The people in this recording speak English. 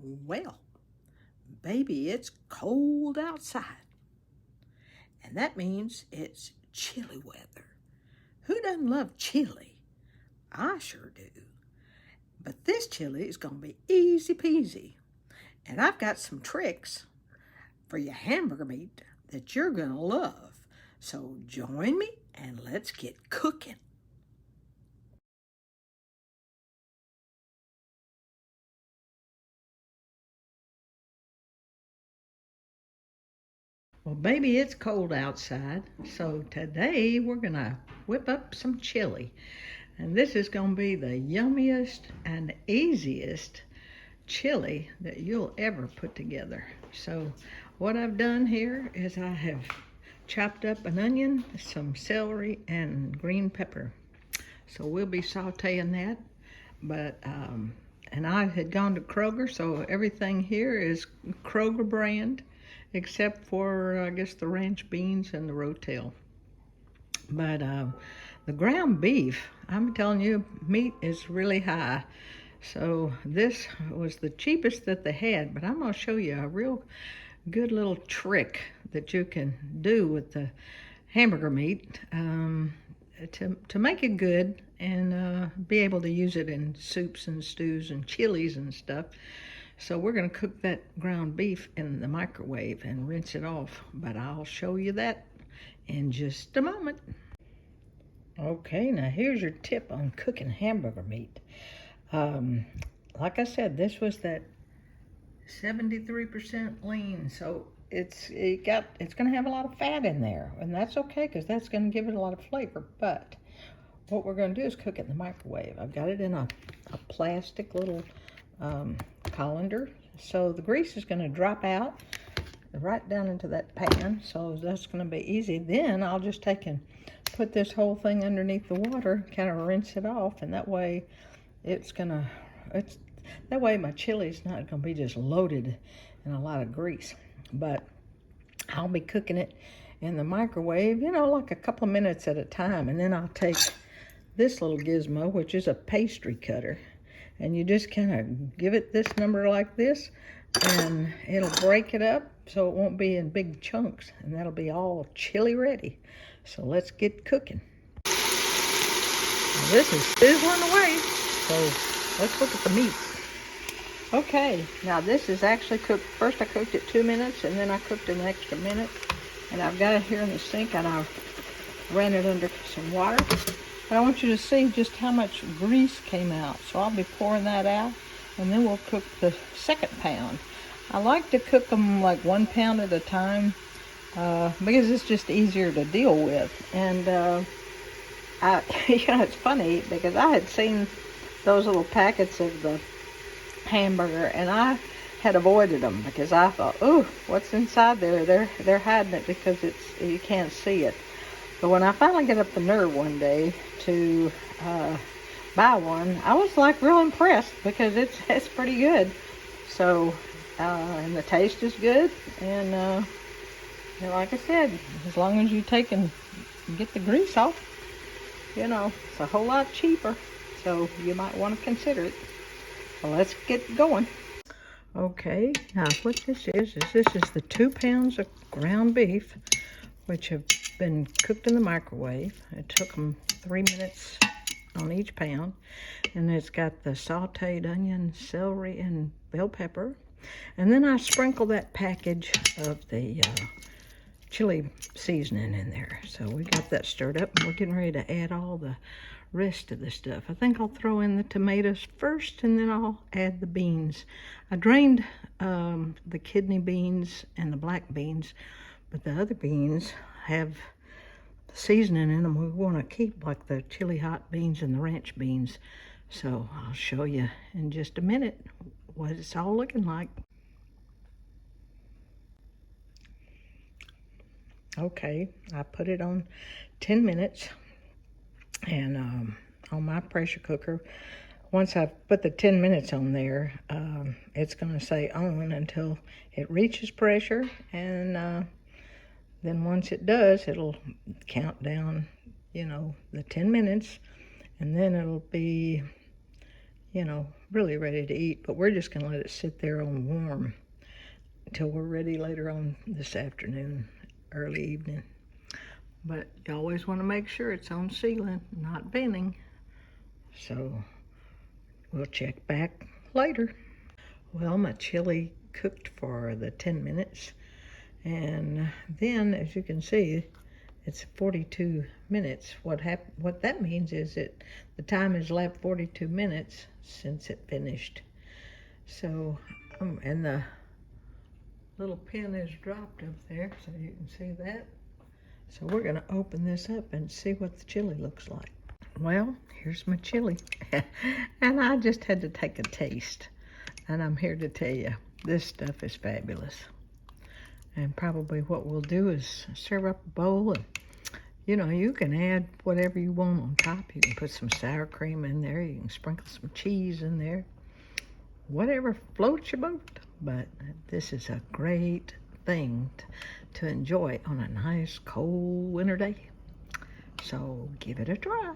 Well, baby, it's cold outside, and that means it's chilly weather. Who doesn't love chili? I sure do. But this chili is going to be easy peasy, and I've got some tricks for your hamburger meat that you're going to love. So join me and let's get cooking. Well, baby, it's cold outside, so today we're going to whip up some chili. And this is going to be the yummiest and easiest chili that you'll ever put together. So what I've done here is I have chopped up an onion, some celery, and green pepper. So we'll be sauteing that. But and I had gone to Kroger, so everything here is Kroger brand, except for I guess the ranch beans and the rotel. But the ground beef, I'm telling you, meat is really high. So this was the cheapest that they had, but I'm going to show you a real good little trick that you can do with the hamburger meat to make it good and be able to use it in soups and stews and chilies and stuff. So we're going to cook that ground beef in the microwave and rinse it off, but I'll show you that in just a moment. Okay, now here's your tip on cooking hamburger meat. Like I said, this was that 73% lean, so it's going to have a lot of fat in there, and that's okay because that's going to give it a lot of flavor. But what we're going to do is cook it in the microwave. I've got it in a plastic little colander, so the grease is going to drop out right down into that pan, so that's going to be easy. Then I'll just take and put this whole thing underneath the water, kind of rinse it off, and that way that way my chili's not going to be just loaded in a lot of grease. But I'll be cooking it in the microwave, like a couple of minutes at a time, and then I'll take this little gizmo, which is a pastry cutter, and you just kind of give it this number like this, and it'll break it up so it won't be in big chunks, and that'll be all chili ready. So let's get cooking. Now this is sizzling away, so let's look at the meat. Okay, now this is actually cooked. First I cooked it 2 minutes, and then I cooked an extra minute, and I've got it here in the sink, and I ran it under some water. But I want you to see just how much grease came out. So I'll be pouring that out, and then we'll cook the second pound. I like to cook them like 1 pound at a time because it's just easier to deal with. And it's funny because I had seen those little packets of the hamburger, and I had avoided them because I thought, oh, what's inside there? They're hiding it because you can't see it. But when I finally get up the nerve one day to buy one, I was like real impressed because it's pretty good. So and the taste is good, and like I said, as long as you take and get the grease off, it's a whole lot cheaper. So you might want to consider it. Well, let's get going. Okay, now what this is the 2 pounds of ground beef, which have been cooked in the microwave. It took them 3 minutes on each pound. And it's got the sauteed onion, celery, and bell pepper. And then I sprinkle that package of the chili seasoning in there. So we got that stirred up, and we're getting ready to add all the rest of the stuff. I think I'll throw in the tomatoes first, and then I'll add the beans. I drained the kidney beans and the black beans, but the other beans have the seasoning in them we want to keep, like the chili hot beans and the ranch beans. So I'll show you in just a minute what it's all looking like. Okay, I put it on 10 minutes, and on my pressure cooker. Once I put the 10 minutes on there, it's going to say on until it reaches pressure, and then once it does, it'll count down, the 10 minutes, and then it'll be, you know, really ready to eat, but we're just gonna let it sit there on warm until we're ready later on this afternoon, early evening. But you always want to make sure it's on sealing, not venting. So we'll check back later. Well, my chili cooked for the 10 minutes. And then, as you can see, it's 42 minutes. What that means is that the time has lapsed 42 minutes since it finished. So, and the little pin is dropped up there, so you can see that. So we're gonna open this up and see what the chili looks like. Well, here's my chili. And I just had to take a taste. And I'm here to tell you, this stuff is fabulous. And probably what we'll do is serve up a bowl, and you know, you can add whatever you want on top. You can put some sour cream in there. You can sprinkle some cheese in there. Whatever floats your boat. But this is a great thing to enjoy on a nice cold winter day. So give it a try.